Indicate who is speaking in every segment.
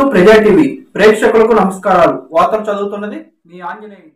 Speaker 1: To ప్రజా TV ప్రేక్షకులకు నమస్కారాలు. వార్తలు చదువుతున్నది మీ ఆంజనేయులు.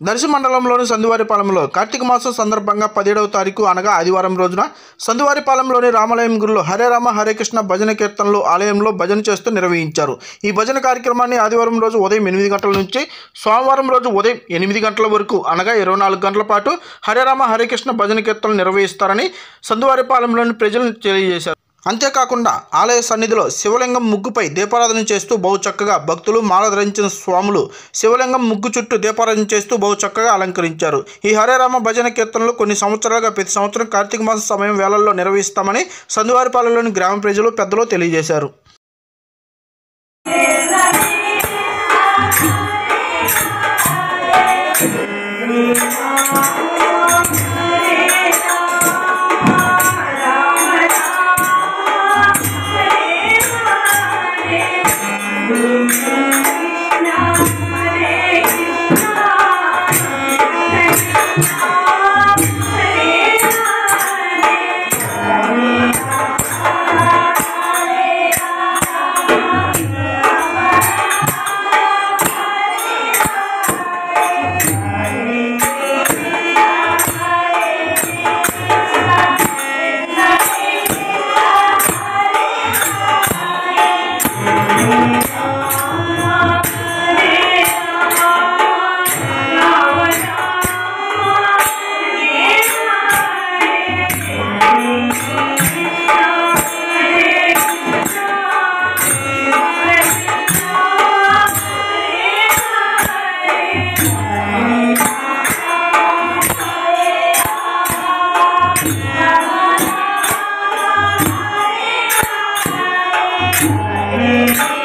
Speaker 2: దర్శి మండలంలోని సందువారిపాలెంలో కార్తీక మాసం సందర్భంగా 17వ తారీఖు అనగా ఆదివారం రోజున సందువారిపాలెంలోని రామాలయం గుడిలో హరే రామ హరే కృష్ణ భజన కీర్తనలు ఆలయంలో భజన చేస్తూ నిర్వహించారు. ఈ భజన కార్యక్రమాన్ని ఆదివారం రోజు ఉదయం 8 గంటల నుంచి సోమవారం రోజు ఉదయం 8 గంటల వరకు అనగా 24 గంటల పాటు హరే రామ హరే కృష్ణ భజన కీర్తనలు నిర్వహిస్తారని సందువారిపాలెంలోని ప్రజలు తెలియజేశారు. అంతేకాకుండా ఆలయ సన్నిధిలో శివలింగం ముగ్గుపై దీపారాధన చేస్తూ బహు చక్కగా భక్తులు మాల ధరించిన స్వాములు శివలింగం ముగ్గు చుట్టూ దీపారాధన చేస్తూ బహు చక్కగా అలంకరించారు. ఈ హరేరామ భజన కీర్తనలు కొన్ని సంవత్సరాలుగా ప్రతి సంవత్సరం కార్తీక మాస సమయం వేళల్లో నిర్వహిస్తామని సందువారిపాలెంలోని గ్రామ ప్రజలు పెద్దలు తెలియజేశారు.
Speaker 3: Thank you.